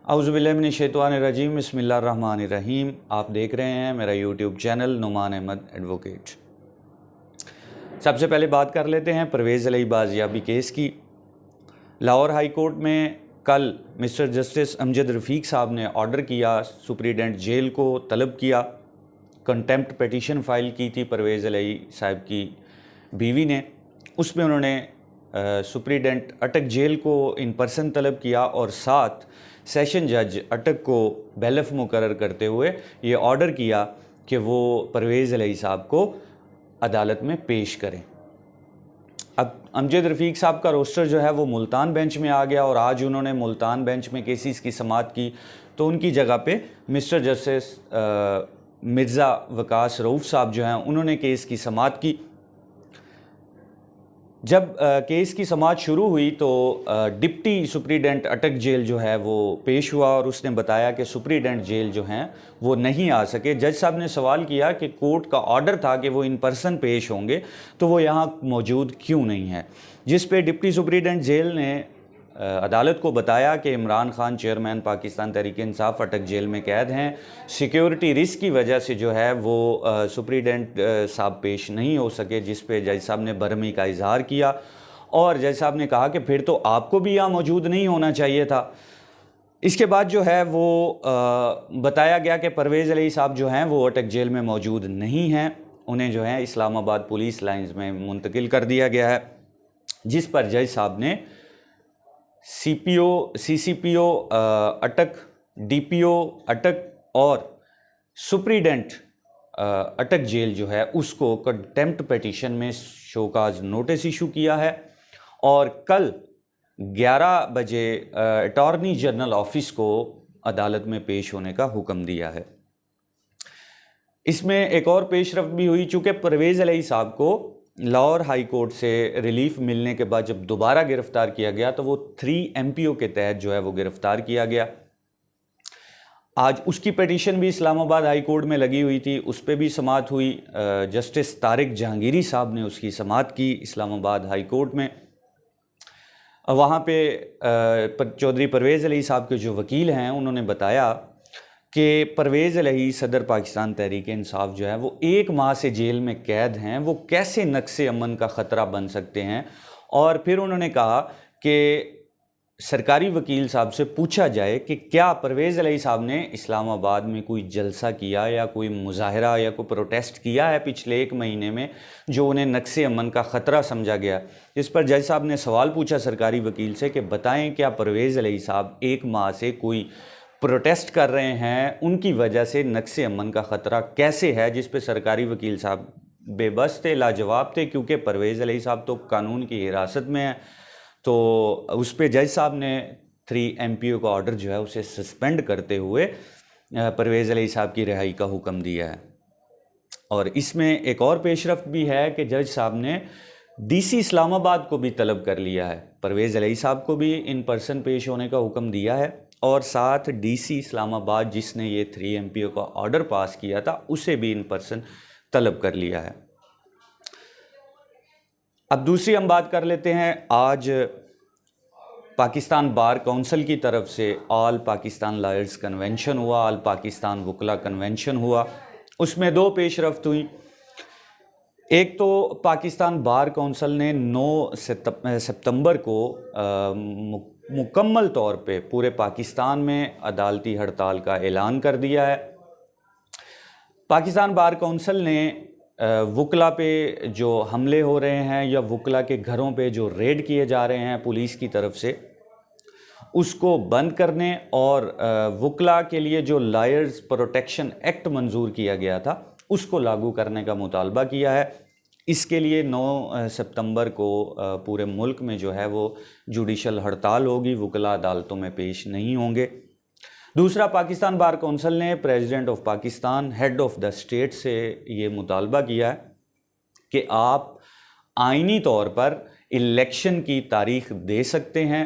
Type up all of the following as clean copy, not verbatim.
औज़ुबिल्लाहिमिनश्शैतानिर्रजीम बिस्मिल्लाहिर्रहमानिर्रहीम। आप देख रहे हैं मेरा YouTube channel Numan Ahmad advocate. सबसे पहले बात कर लेते हैं परवेज़ अलई बाजियाबी केस की। लाहौर हाई कोर्ट में कल मिस्टर जस्टिस अमजद रफ़ीक साहब ने ऑर्डर किया, सुप्रीडेंट जेल को तलब किया। कंटेम्प्ट पिटीशन फ़ाइल की थी परवेज़ अलई साहब की बीवी ने। उसमें उन्होंने सुप्रीडेंट अटक जेल को इन पर्सन तलब किया और साथ सेशन जज अटक को बैलफ मुकर्रर करते हुए ये ऑर्डर किया कि वो परवेज़ अलई साहब को अदालत में पेश करें। अब अमजद रफ़ीक साहब का रोस्टर जो है वो मुल्तान बेंच में आ गया और आज उन्होंने मुल्तान बेंच में केसेस की समाअत की, तो उनकी जगह पे मिस्टर जस्टिस मिर्ज़ा वकास रऊफ़ साहब जो हैं उन्होंने केस की समाअत की। जब केस की समाअत शुरू हुई तो डिप्टी सुप्रीडेंट अटक जेल जो है वो पेश हुआ और उसने बताया कि सुप्रीडेंट जेल जो हैं वो नहीं आ सके। जज साहब ने सवाल किया कि कोर्ट का ऑर्डर था कि वो इन पर्सन पेश होंगे, तो वो यहाँ मौजूद क्यों नहीं है। जिस पे डिप्टी सुप्रीडेंट जेल ने अदालत को बताया कि इमरान खान चेयरमैन पाकिस्तान तहरीक इंसाफ अटक जेल में कैद हैं, सिक्योरिटी रिस्क की वजह से जो है वो सुप्रीडेंट साहब पेश नहीं हो सके। जिस पे जज साहब ने बरहमी का इजहार किया और जज साहब ने कहा कि फिर तो आपको भी यहाँ मौजूद नहीं होना चाहिए था। इसके बाद जो है वो बताया गया कि परवेज़ अलई साहब जो हैं वो अटक जेल में मौजूद नहीं हैं, उन्हें जो है इस्लामाबाद पुलिस लाइन्स में मुंतकिल कर दिया गया है। जिस पर जज साहब ने CPO, CCPO अटक, DPO अटक और सुप्रीडेंट अटक जेल जो है उसको कंटेम्प्ट पिटीशन में शोकाज नोटिस इशू किया है और कल 11 बजे अटॉर्नी जनरल ऑफिस को अदालत में पेश होने का हुक्म दिया है। इसमें एक और पेशरफ्त भी हुई, चूँकि परवेज़ अलई साहब को लाहौर हाई कोर्ट से रिलीफ मिलने के बाद जब दोबारा गिरफ्तार किया गया तो वो 3 MPO के तहत जो है वो गिरफ्तार किया गया। आज उसकी पिटीशन भी इस्लामाबाद हाई कोर्ट में लगी हुई थी, उस पर भी समाअत हुई। जस्टिस तारिक जहांगीरी साहब ने उसकी समाअत की इस्लामाबाद हाई कोर्ट में। वहाँ पे चौधरी परवेज़ अलई साहब के जो वकील हैं उन्होंने बताया कि परवेज़ अलई सदर पाकिस्तान तहरीक इंसाफ जो है वो 1 माह से जेल में कैद हैं, वो कैसे नक्शे अमन का ख़तरा बन सकते हैं। और फिर उन्होंने कहा कि सरकारी वकील साहब से पूछा जाए कि क्या परवेज़ अलई साहब ने इस्लामाबाद में कोई जलसा किया या कोई मुजाहरा या कोई प्रोटेस्ट किया है पिछले 1 महीने में जो उन्हें नक्शे अमन का ख़तरा समझा गया। इस पर जज साहब ने सवाल पूछा सरकारी वकील से कि बताएं क्या परवेज़ अलई साहब 1 माह से कोई प्रोटेस्ट कर रहे हैं, उनकी वजह से नक्शे अमन का ख़तरा कैसे है। जिस पे सरकारी वकील साहब बेबस थे, लाजवाब थे, क्योंकि परवेज़ अलई साहब तो कानून की हिरासत में हैं। तो उस पे जज साहब ने 3 MPO का ऑर्डर जो है उसे सस्पेंड करते हुए परवेज़ अलई साहब की रिहाई का हुक्म दिया है। और इसमें एक और पेशरफ्त भी है कि जज साहब ने DC इस्लामाबाद को भी तलब कर लिया है। परवेज़ अलई साहब को भी इन पर्सन पेश होने का हुक्म दिया है और साथ DC इस्लामाबाद जिसने ये 3 MPO का ऑर्डर पास किया था उसे भी इन पर्सन तलब कर लिया है। अब दूसरी हम बात कर लेते हैं। आज पाकिस्तान बार काउंसिल की तरफ से ऑल पाकिस्तान लॉयर्स कन्वेंशन हुआ, ऑल पाकिस्तान वकला कन्वेंशन हुआ। उसमें 2 पेशरफ्त हुई। एक तो पाकिस्तान बार काउंसिल ने 9 सितंबर को मुकम्मल तौर पे पूरे पाकिस्तान में अदालती हड़ताल का ऐलान कर दिया है। पाकिस्तान बार काउंसिल ने वकला पे जो हमले हो रहे हैं या वकला के घरों पे जो रेड किए जा रहे हैं पुलिस की तरफ से, उसको बंद करने और वकला के लिए जो लॉयर्स प्रोटेक्शन एक्ट मंजूर किया गया था उसको लागू करने का मुतालबा किया है। इसके लिए 9 सितंबर को पूरे मुल्क में जो है वो जुडिशल हड़ताल होगी, वकला अदालतों में पेश नहीं होंगे। दूसरा, पाकिस्तान बार काउंसिल ने president of Pakistan, head of the state से ये मुतालबा किया है कि आप आइनी तौर पर इलेक्शन की तारीख दे सकते हैं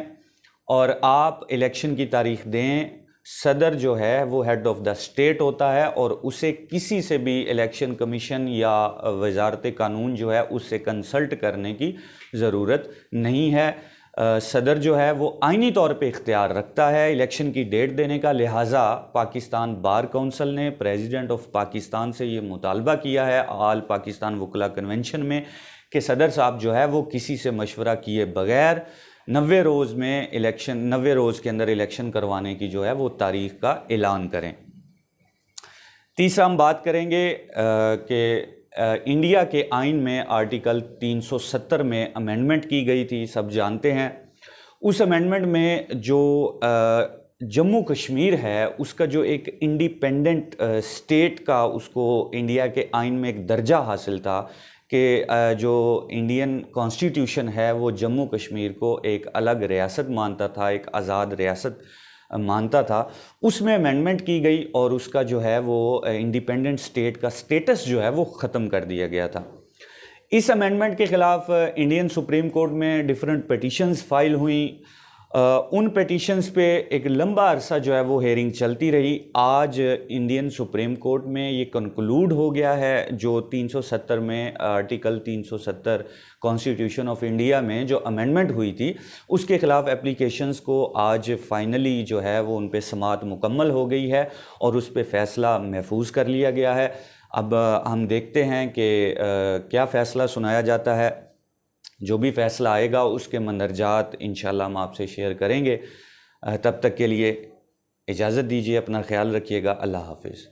और आप इलेक्शन की तारीख दें। सदर जो है वो हेड ऑफ द स्टेट होता है और उसे किसी से भी इलेक्शन कमीशन या वजारत कानून जो है उससे कंसल्ट करने की ज़रूरत नहीं है। सदर जो है वो आइनी तौर पे इख्तियार रखता है इलेक्शन की डेट देने का, लिहाजा पाकिस्तान बार काउंसिल ने प्रेसिडेंट ऑफ पाकिस्तान से ये मुतालबा किया है आल पाकिस्तान वकला कन्वेंशन में कि सदर साहब जो है वो किसी से मशवरा किए बगैर 90 रोज़ में इलेक्शन 90 रोज़ के अंदर इलेक्शन करवाने की जो है वो तारीख का ऐलान करें। तीसरा हम बात करेंगे कि इंडिया के आइन में आर्टिकल 370 में अमेंडमेंट की गई थी, सब जानते हैं। उस अमेंडमेंट में जो जम्मू कश्मीर है उसका जो एक इंडिपेंडेंट स्टेट का उसको इंडिया के आइन में एक दर्जा हासिल था कि जो इंडियन कॉन्स्टिट्यूशन है वो जम्मू कश्मीर को एक अलग रियासत मानता था, एक आज़ाद रियासत मानता था, उसमें अमेंडमेंट की गई और उसका जो है वो इंडिपेंडेंट स्टेट का स्टेटस जो है वो ख़त्म कर दिया गया था। इस अमेंडमेंट के ख़िलाफ़ इंडियन सुप्रीम कोर्ट में डिफरेंट पिटिशंस फाइल हुई। उन पिटिशंस पे एक लंबा अरसा जो है वो हेयरिंग चलती रही। आज इंडियन सुप्रीम कोर्ट में ये कंक्लूड हो गया है जो 370 में आर्टिकल 370 कॉन्स्टिट्यूशन ऑफ इंडिया में जो अमेंडमेंट हुई थी उसके ख़िलाफ़ एप्लीकेशंस को आज फाइनली जो है वो उन पे समाअत मुकम्मल हो गई है और उस पे फ़ैसला महफूज कर लिया गया है। अब हम देखते हैं कि क्या फ़ैसला सुनाया जाता है। जो भी फ़ैसला आएगा उसके मंदरजात इंशाल्लाह हम आपसे शेयर करेंगे। तब तक के लिए इजाज़त दीजिए, अपना ख्याल रखिएगा। अल्लाह हाफ़िज़।